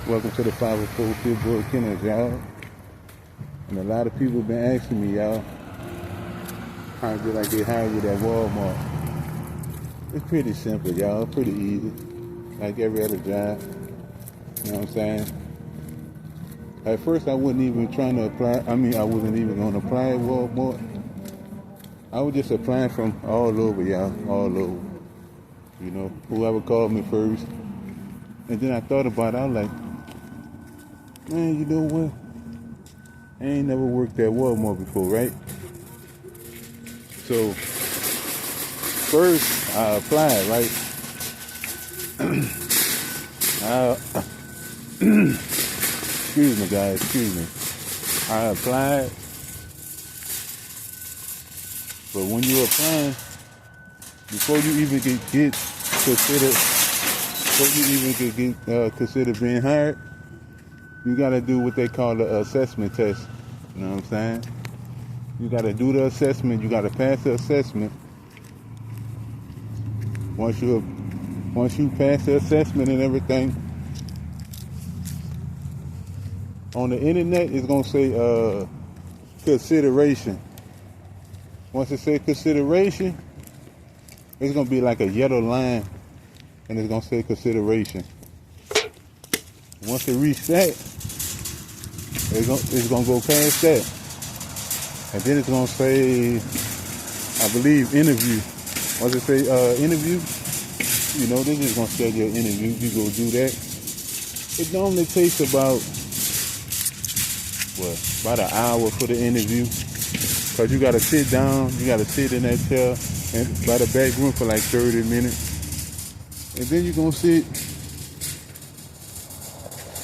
Welcome to the 504 Pittsburgh Kennels, y'all. And a lot of people been asking me, y'all, how to get like they hired at Walmart. It's pretty simple, y'all. Pretty easy. Like every other job. You know what I'm saying? At first, I wasn't even trying to apply. I wasn't even going to apply at Walmart. I was just applying from all over, y'all. All over. You know, whoever called me first. And then I thought about it. I was like, man, you know what? I ain't never worked at Walmart before, right? So, first, I applied, right? Excuse me, guys, excuse me. I applied, but when you're applying, before you even get considered being hired, you gotta do what they call the assessment test. You know what I'm saying? You gotta do the assessment. You gotta pass the assessment. Once you pass the assessment and everything, on the internet it's gonna say consideration. Once it says consideration, it's gonna be like a yellow line, and it's gonna say consideration. Once it reaches that, it's gonna go past that, and then it's gonna say, I believe, interview. Once it say interview, you know, they're just gonna schedule an interview. You go do that. It normally takes about an hour for the interview, cause you gotta sit down, you gotta sit in that chair and by the back room for like 30 minutes, and then you're gonna sit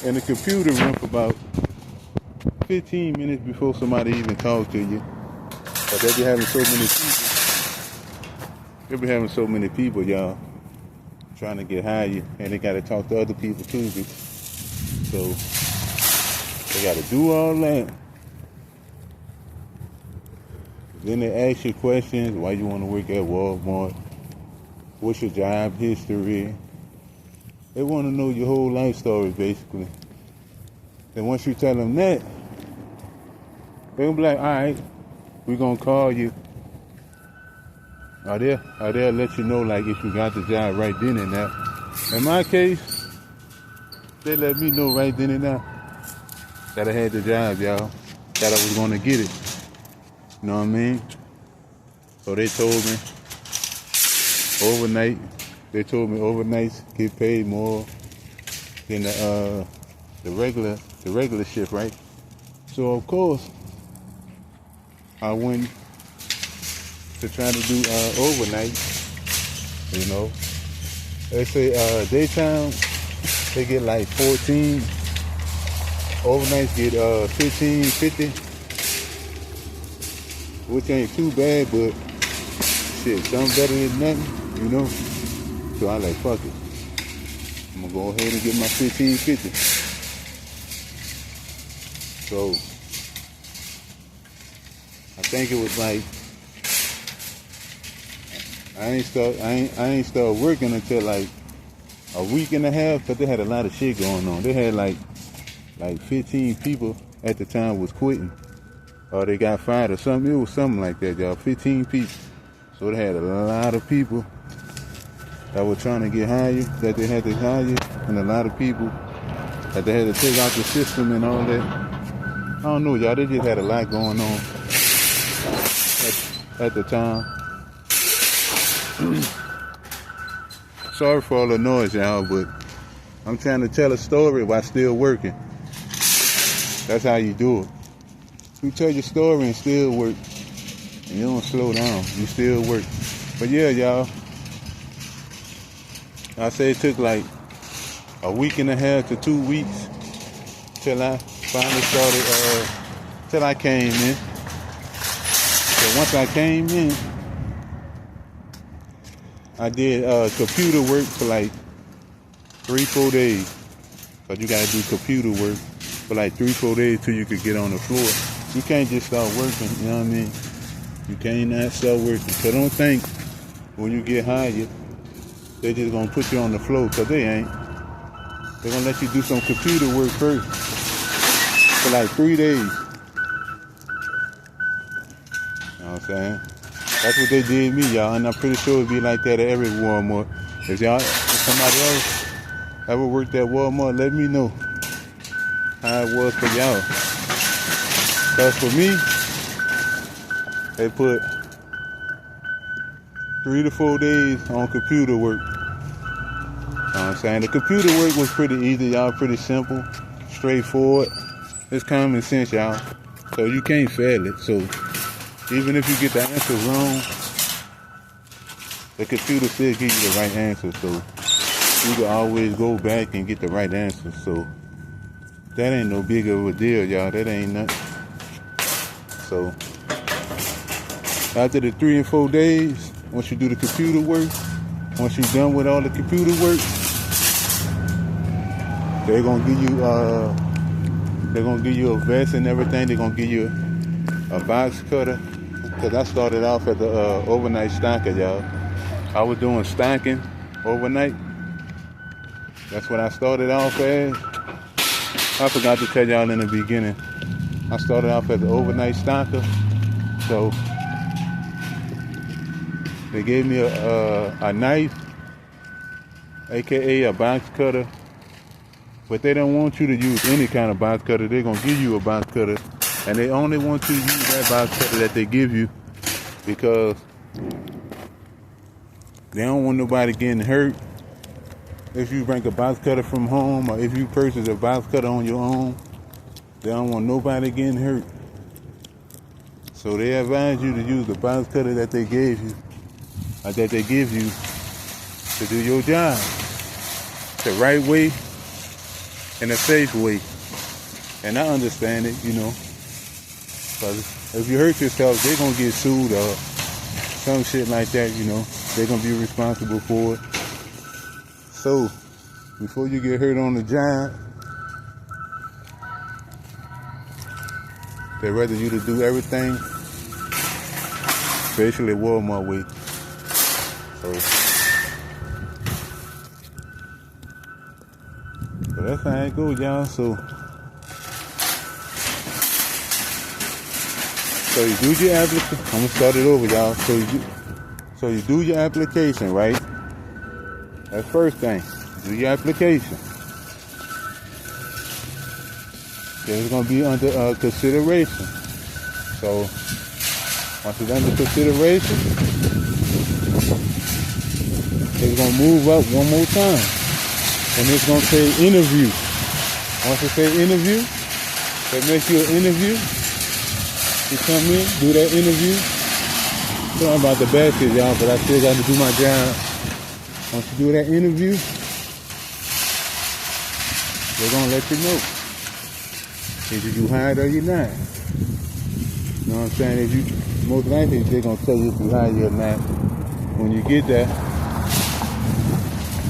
in the computer room for about 15 minutes before somebody even talks to you. But they be having so many people, y'all, trying to get hired, and they gotta talk to other people too. So they gotta do all that. Then they ask you questions: why you want to work at Walmart? What's your job history? They want to know your whole life story, basically. And once you tell them that, they'll be like, all right, we're going to call you. Or they'll let you know, like, if you got the job right then and there. In my case, they let me know right then and there that I had the job, y'all. That I was going to get it. You know what I mean? So they told me overnights get paid more than the regular shift, right? So of course I went to try to do overnight. You know, they say daytime they get like 14, overnights get 15, 50, which ain't too bad, but shit, something better than nothing, you know. So I like, fuck it, I'm gonna go ahead and get my 15.50. So I think it was like I ain't start working until like a week and a half, because they had a lot of shit going on. They had like 15 people at the time was quitting, or they got fired or something. It was something like that, y'all. 15 people. So they had a lot of people that were trying to get hired, that they had to hire, and a lot of people that they had to take out the system and all that. I don't know, y'all. They just had a lot going on at the time. Sorry for all the noise, y'all, but I'm trying to tell a story while still working. That's how you do it. You tell your story and still work. And you don't slow down. You still work. But yeah, y'all. I say it took like a week and a half to 2 weeks till I finally started, till I came in. So once I came in, I did computer work for like 3-4 days. But you gotta do computer work for like 3-4 days till you could get on the floor. You can't just start working, you know what I mean? You can't not start working. So don't think when you get hired, they just gonna put you on the floor, because they ain't. They're gonna let you do some computer work first for like 3 days. You know what I'm saying? That's what they did me, y'all, and I'm pretty sure it'd be like that at every Walmart. If somebody else ever worked at Walmart, let me know how it was for y'all. Because for me, they put 3 to 4 days on computer work. You know what I'm saying? The computer work was pretty easy, y'all, pretty simple, straightforward. It's common sense, y'all. So you can't fail it. So even if you get the answer wrong, the computer still gives you the right answer. So you can always go back and get the right answer. So that ain't no big of a deal, y'all. That ain't nothing. So after the 3 and 4 days, once you do the computer work, once you're done with all the computer work, they're gonna give you a vest and everything. They're gonna give you a box cutter. Cause I started off as the overnight stacker, y'all. I was doing stocking overnight. That's what I started off as. I forgot to tell y'all in the beginning. I started off as an overnight stacker. So they gave me a knife, aka a box cutter. But they don't want you to use any kind of box cutter. They're gonna give you a box cutter, and they only want you to use that box cutter that they give you because they don't want nobody getting hurt. If you bring a box cutter from home, or if you purchase a box cutter on your own, they don't want nobody getting hurt. So they advise you to use the box cutter that they gave you, or that they give you to do your job the right way and a safe way. And I understand it, you know. Because if you hurt yourself, they're going to get sued or some shit like that, you know. They're going to be responsible for it. So, before you get hurt on the job, they'd rather you to do everything, especially Walmart way. So that's how it goes, y'all. So you do your application. I'm gonna start it over, y'all. So you do your application, right? That's first thing. Do your application. Then it's gonna be under consideration. So once it's under consideration, it's gonna move up one more time. And it's going to say interview. Once it say interview, they make you an interview. You come in, do that interview. Sorry about the basket, y'all, but I still got to do my job. Once you do that interview, they're going to let you know. Either you hired or you're not. You know what I'm saying? Most likely, they're going to tell you if you hired or not when you get there.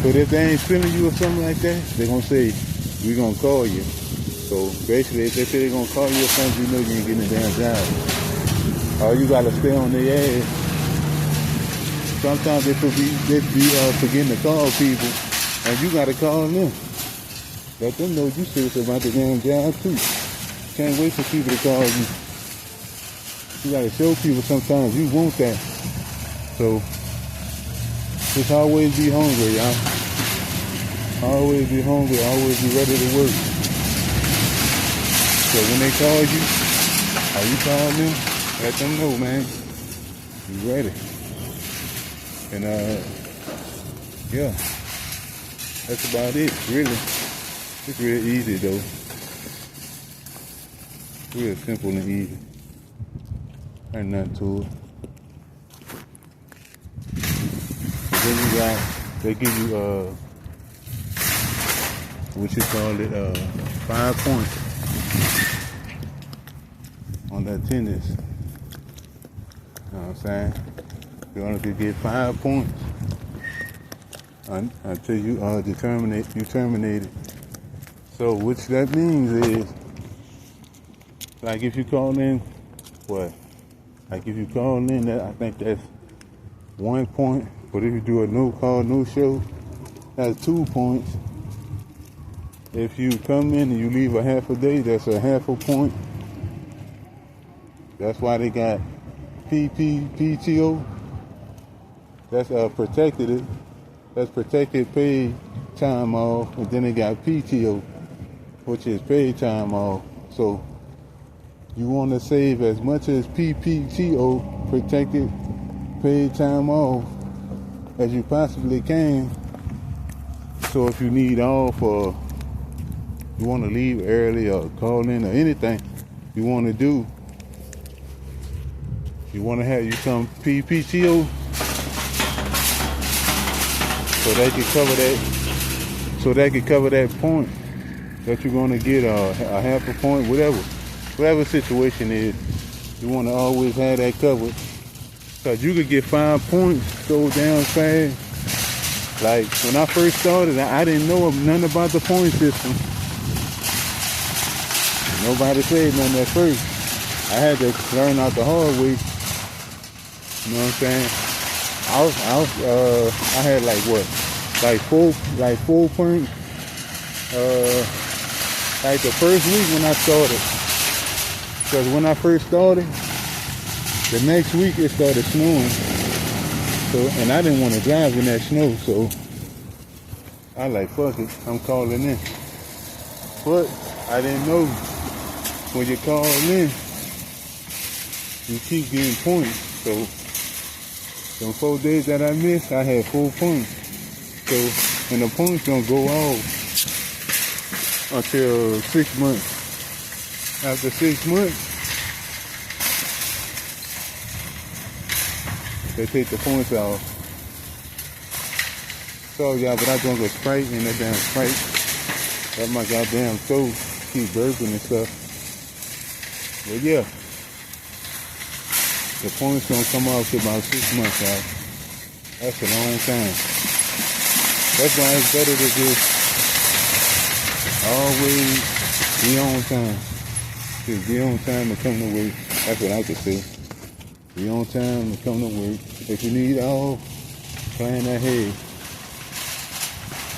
But if they ain't feeling you or something like that, they're going to say, we're going to call you. So basically, if they say they're going to call you or something, you know you ain't getting a damn job. Or you got to stay on their ass. Sometimes they be forgetting to call people, and you got to call them. Let them know you serious about the damn job too. Can't wait for people to call you. You got to show people sometimes you want that. So just always be hungry, y'all. Always be hungry, always be ready to work. So when they call you, or you call them, let them know, man, you ready. And yeah, that's about it, really. It's real easy though. Real simple and easy. Ain't nothing to it. Then they give you what you call it, 5 points on the attendance. You know what I'm saying? You only could get 5 points until you terminated. So which that means is, like if you call in, what? Like if you call in, that I think that's 1 point. But if you do a no call, no show, that's 2 points. If you come in and you leave a half a day, that's a half a point. That's why they got PTO. That's protected. That's protected paid time off, and then they got PTO, which is paid time off. So you want to save as much as PTO, protected paid time off, as you possibly can. So if you need off or you want to leave early or call in or anything you want to do, you want to have you some PTO so they can cover that. So they can cover that point that you're going to get a half a point, whatever situation is. You want to always have that covered, because you could get 5 points so damn fast. Like when I first started, I didn't know nothing about the point system. Nobody said nothing at first. I had to learn out the hard way. You know what I'm saying? I had like 4 points. Like the first week when I started. Because when I first started, the next week it started snowing. So, and I didn't want to drive in that snow, so I like, fuck it, I'm calling in. But I didn't know when you call in, you keep getting points. So the 4 days that I missed, I had 4 points. So, and the points don't go off until 6 months. After 6 months, they take the points off. So y'all, but I drunk a Sprite, and that damn Sprite got my goddamn throat keep burping and stuff. But yeah, the points don't come off till about 6 months, y'all. That's a long time. That's why it's better to just always be on time. Just be on time to come to work. That's what I could say. Be on time to come to work. If you need off, plan ahead.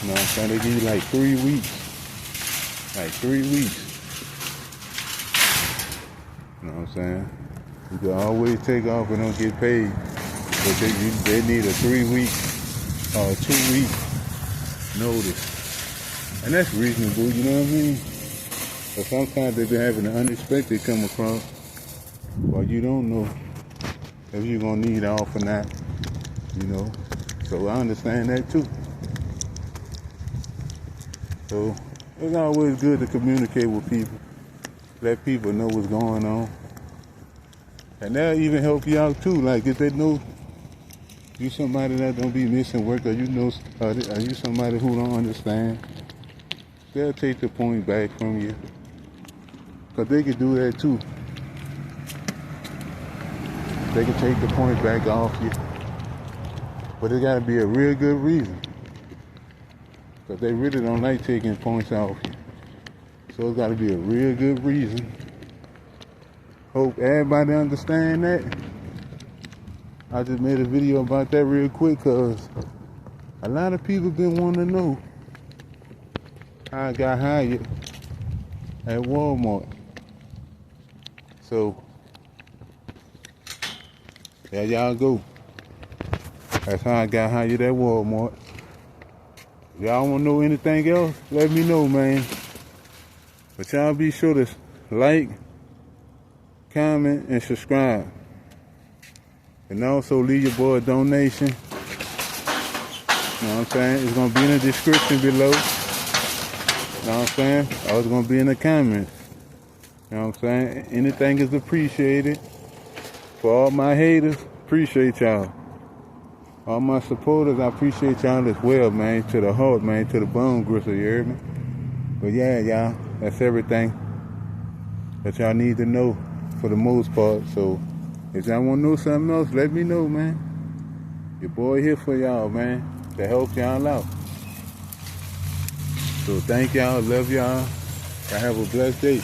You know what I'm saying? They give you like 3 weeks. Like 3 weeks. You know what I'm saying? You can always take off and don't get paid. But they need a 3 week or 2 week notice. And that's reasonable, you know what I mean? But sometimes they've been having the unexpected come across. Well, you don't know if you're gonna need off or not, you know. So I understand that too. So it's always good to communicate with people, let people know what's going on. And that'll even help you out too. Like if they know you somebody that don't be missing work, or you know, are you somebody who don't understand, they'll take the point back from you. Cause they can do that too. They can take the point back off you. But it gotta be a real good reason. Cause they really don't like taking points off you. So it's gotta be a real good reason. Hope everybody understand that. I just made a video about that real quick cause a lot of people been wanting to know how I got hired at Walmart. So there y'all go. That's how I got hired at Walmart. If y'all want to know anything else, let me know, man. But y'all be sure to like, comment, and subscribe. And also leave your boy a donation. You know what I'm saying? It's going to be in the description below. You know what I'm saying? Or it's going to be in the comments. You know what I'm saying? Anything is appreciated. For all my haters, appreciate y'all. All my supporters, I appreciate y'all as well, man. To the heart, man. To the bone gristle, you hear me? But yeah, y'all, that's everything that y'all need to know for the most part. So if y'all want to know something else, let me know, man. Your boy here for y'all, man, to help y'all out. So thank y'all, love y'all. I have a blessed day.